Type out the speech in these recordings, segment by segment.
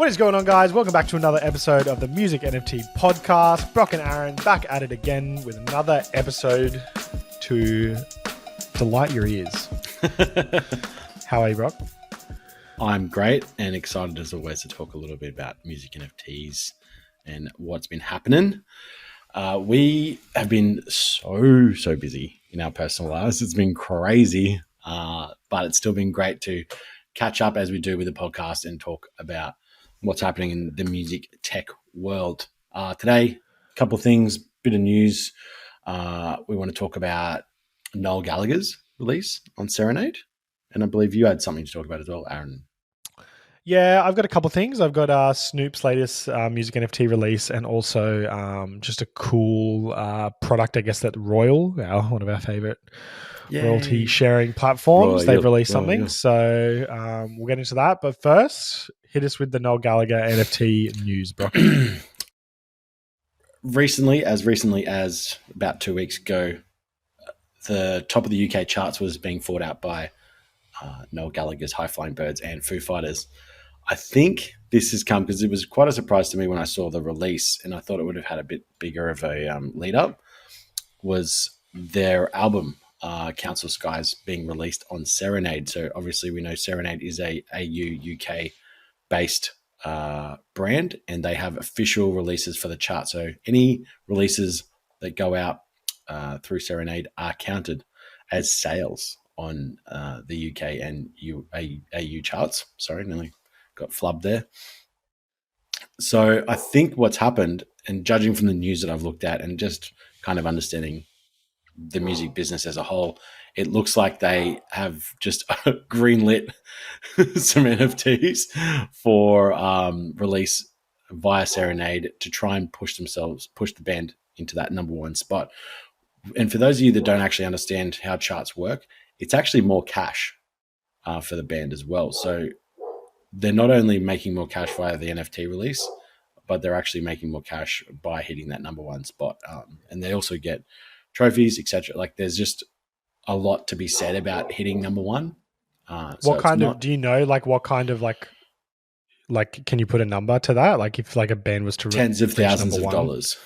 What is going on, guys? Welcome back to another episode of the Music NFT podcast. Brock and Aaron back at it again with another episode to delight your ears. How are you, Brock? I'm great and excited as always to talk a little bit about music NFTs and what's been happening. We have been so busy in our personal lives. It's been crazy, but it's still been great to catch up as we do with the podcast and talk about what's happening in the music tech world. Today, a couple of things, bit of news. We want to talk about Noel Gallagher's release on Serenade. And I believe you had something to talk about as well, Aaron. Yeah, I've got a couple of things. I've got Snoop's latest music NFT release and also just a cool product, I guess, that Royal, one of our favorite royalty sharing platforms, they've released something. So we'll get into that. But first, hit us with the Noel Gallagher NFT news, Brock. Recently as about 2 weeks ago, the top of the UK charts was being fought out by Noel Gallagher's High Flying Birds and Foo Fighters. I think this has come because it was quite a surprise to me when I saw the release, and I thought it would have had a bit bigger of a lead up, was their album, Council Skies, being released on Serenade. So obviously we know Serenade is a AU UK based brand, and they have official releases for the chart. So any releases that go out through Serenade are counted as sales on the UK and AU charts. Sorry, nearly got flubbed there. So I think what's happened, and judging from the news that I've looked at and just kind of understanding the music business as a whole, it looks like they have just greenlit some NFTs for release via Serenade to try and push the band into that number one spot. And for those of you that don't actually understand how charts work, it's actually more cash for the band as well. So they're not only making more cash via the NFT release, but they're actually making more cash by hitting that number one spot. And they also get trophies, etc. Like there's just a lot to be said about hitting number one. What kind of, do you know, like what kind of like, can you put a number to that? Like if like a band was to tens of thousands of dollars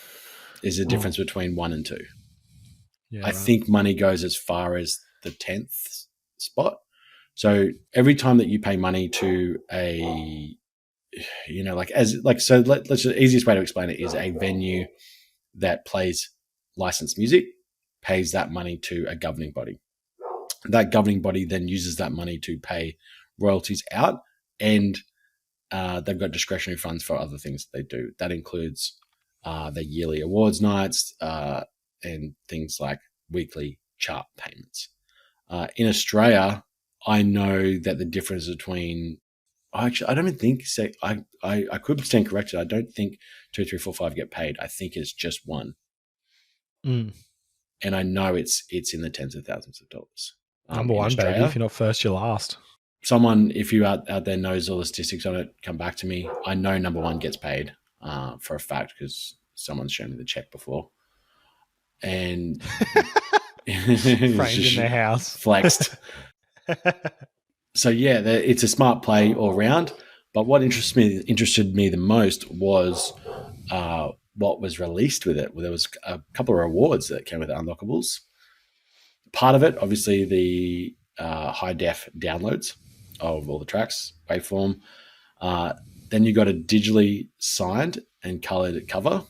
is the difference between 1 and 2. Yeah, I think money goes as far as the 10th spot. So every time that you pay money to the easiest way to explain it is a venue that plays licensed music pays that money to a governing body. That governing body then uses that money to pay royalties out, and they've got discretionary funds for other things they do. That includes the yearly awards nights and things like weekly chart payments. In Australia, I know that the difference between I don't even think I could stand corrected. I don't think 2, 3, 4, 5 get paid. I think it's just one. And I know it's in the tens of thousands of dollars. Number one, baby. If you're not first, you're last. Someone, if you out there knows all the statistics on it, come back to me. I know number one gets paid for a fact because someone's shown me the check before. And framed in their house. Flexed. So yeah, it's a smart play all around. But what interested me the most was what was released with it. Well, there was a couple of awards that came with Unlockables. Part of it, obviously, the high def downloads of all the tracks, waveform. Then you got a digitally signed and colored cover.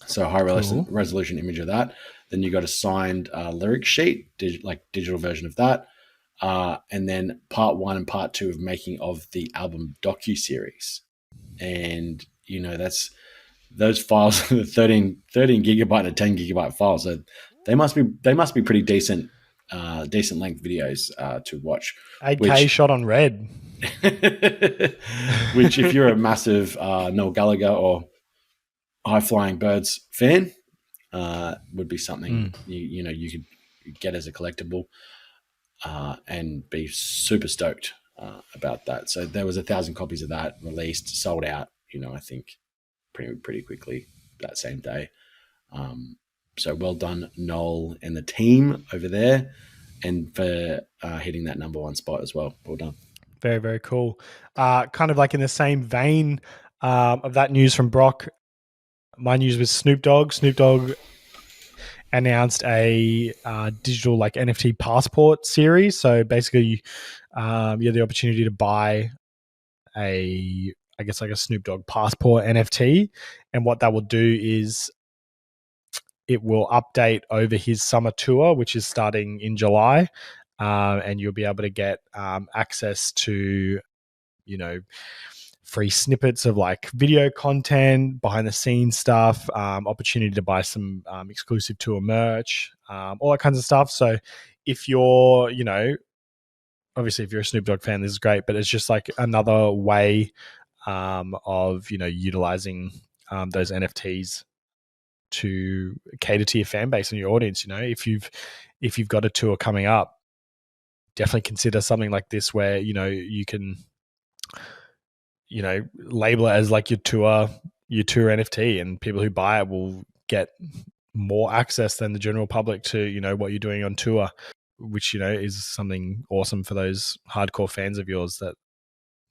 So high resolution image of that. Then you got a signed lyric sheet, digital version of that. And then part 1 and part 2 of making of the album docu-series. And, that's those files, 13 gigabyte and a 10 gigabyte file. So they must be pretty decent length videos to watch. 8K shot on red. Which if you're a massive Noel Gallagher or High Flying Birds fan, would be something you could get as a collectible and be super stoked about that. So there was 1,000 copies of that released, sold out, I think pretty quickly that same day. So well done, Noel and the team over there, and for hitting that number one spot as well. Well done. Very, very cool. Kind of like in the same vein of that news from Brock, my news was Snoop Dogg. Snoop Dogg announced a digital like NFT passport series. So basically, you have the opportunity to buy I guess like a Snoop Dogg passport NFT, and what that will do is it will update over his summer tour, which is starting in July, and you'll be able to get access to, you know, free snippets of like video content, behind the scenes stuff, opportunity to buy some exclusive tour merch, all that kinds of stuff. So if you're, you know, obviously if you're a Snoop Dogg fan, this is great, but it's just like another way of, you know, utilizing those NFTs to cater to your fan base and your audience. You know, if you've got a tour coming up, definitely consider something like this where, you know, you can, you know, label it as like your tour NFT, and people who buy it will get more access than the general public to, you know, what you're doing on tour, which, you know, is something awesome for those hardcore fans of yours that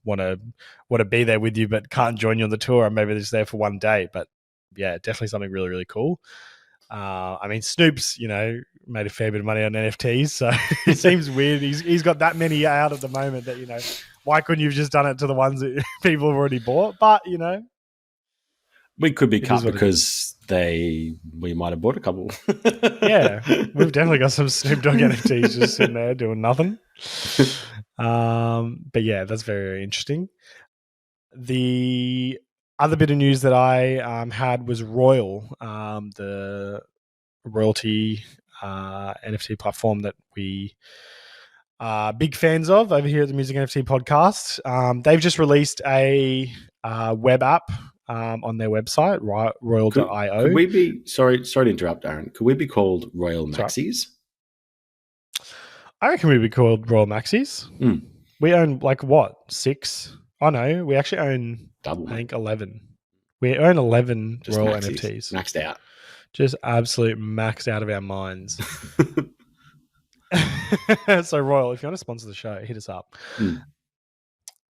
want to be there with you but can't join you on the tour, and maybe they're just there for one day. But yeah, definitely something really, really cool. I mean, Snoop's, you know, made a fair bit of money on NFTs, so it seems weird. He's got that many out at the moment that, you know, why couldn't you have just done it to the ones that people have already bought? But, you know, We could be it cut is what it is. because we might have bought a couple. Yeah, we've definitely got some Snoop Dogg NFTs just sitting there doing nothing. But yeah, that's very, very interesting. The other bit of news that I had was Royal, the royalty NFT platform that we are big fans of over here at the Music NFT podcast. They've just released a web app on their website, royal.io. Could we be sorry to interrupt, Aaron? Could we be called Royal Maxis? I reckon we'd be called Royal Maxis. Mm. We own like what, 6? Oh no, we actually own Double. I think 11. We own 11 just Royal Maxis. NFTs. Maxed out. Just absolute maxed out of our minds. So Royal, if you want to sponsor the show, hit us up.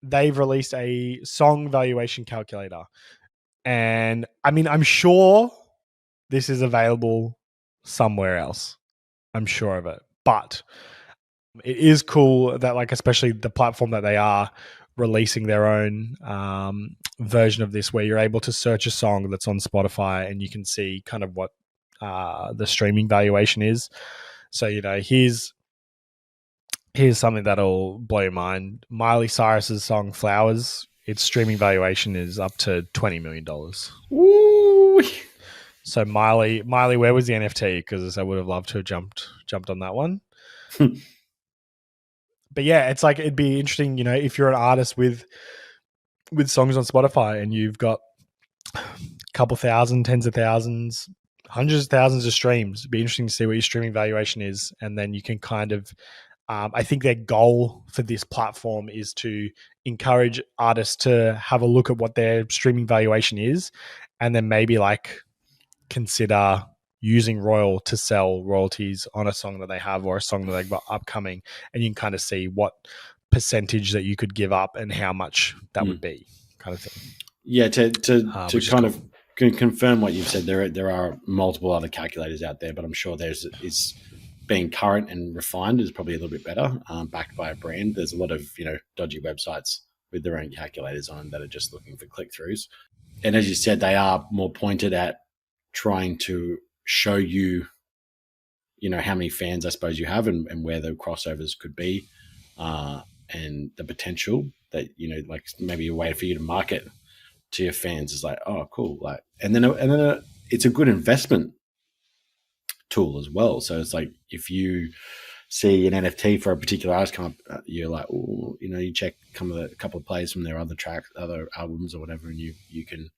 They've released a song valuation calculator. And I mean, I'm sure this is available somewhere else. I'm sure of it. But it is cool that, like, especially the platform that they are releasing their own version of this, where you're able to search a song that's on Spotify and you can see kind of what the streaming valuation is. So, you know, here's something that'll blow your mind. Miley Cyrus's song Flowers, its streaming valuation is up to $20 million. Ooh. So Miley, where was the NFT? Because I would have loved to have jumped on that one. But yeah, it's like, it'd be interesting, you know, if you're an artist with songs on Spotify and you've got a couple thousand, tens of thousands, hundreds of thousands of streams. It'd be interesting to see what your streaming valuation is, and then you can kind of I think their goal for this platform is to encourage artists to have a look at what their streaming valuation is, and then maybe like consider using Royal to sell royalties on a song that they have or a song that they've got upcoming, and you can kind of see what percentage that you could give up and how much that would be, kind of thing. Yeah, to kind of confirm what you've said, there are multiple other calculators out there, but I'm sure is being current and refined is probably a little bit better, backed by a brand. There's a lot of, you know, dodgy websites with their own calculators on that are just looking for click-throughs. And as you said, they are more pointed at trying to show you, you know, how many fans I suppose you have and where the crossovers could be, and the potential that, you know, like maybe a way for you to market to your fans is like, oh, cool. Like, and then it's a good investment tool as well. So it's like, if you see an NFT for a particular artist come up, you're like, oh, you know, you check a couple of plays from their other tracks, other albums or whatever, and you can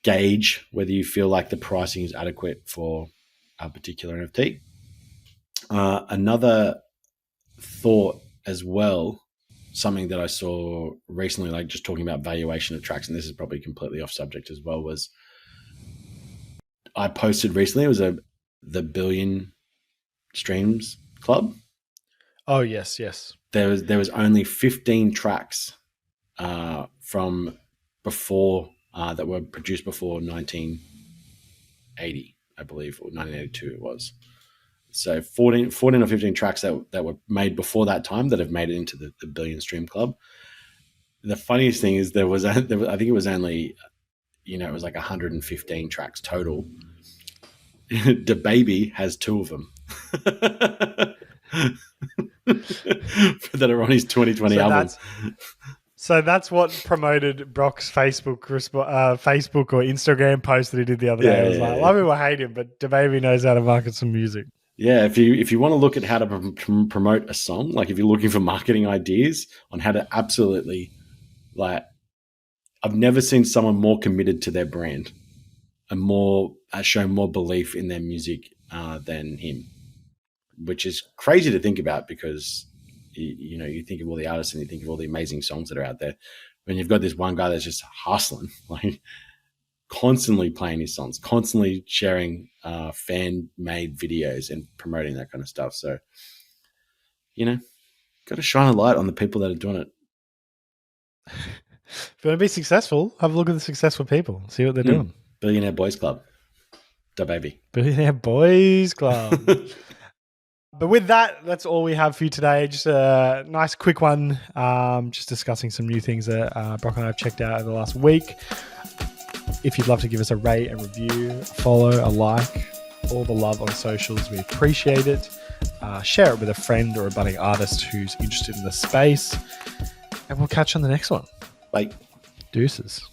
gauge whether you feel like the pricing is adequate for a particular NFT. Another thought as well, something that I saw recently, like just talking about valuation of tracks, and this is probably completely off subject as well, was I posted recently, it was the Billion Streams Club. Oh, yes. there was only 15 tracks from before that were produced before 1980, I believe, or 1982 it was. So 14 or 15 tracks that were made before that time that have made it into the billion stream club. The funniest thing is there was I think it was only, it was like 115 tracks total. DaBaby has 2 of them that are on his 2020 album. So that's what promoted Brock's Facebook or Instagram post that he did the other day. It was like, love him or hate him, but DaBaby knows how to market some music. Yeah, if you want to look at how to promote a song, like if you're looking for marketing ideas on how to absolutely, like, I've never seen someone more committed to their brand and show more belief in their music than him, which is crazy to think about because you think of all the artists and you think of all the amazing songs that are out there. When you've got this one guy that's just hustling, like constantly playing his songs, constantly sharing fan-made videos and promoting that kind of stuff. So, got to shine a light on the people that are doing it. If you want to be successful, have a look at the successful people. See what they're doing. Billionaire Boys Club. DaBaby. Billionaire Boys Club. But with that, that's all we have for you today. Just a nice quick one. Just discussing some new things that Brock and I have checked out over the last week. If you'd love to give us a rate and review, follow, a like, all the love on socials, we appreciate it. Share it with a friend or a budding artist who's interested in the space. And we'll catch you on the next one. Bye. Deuces.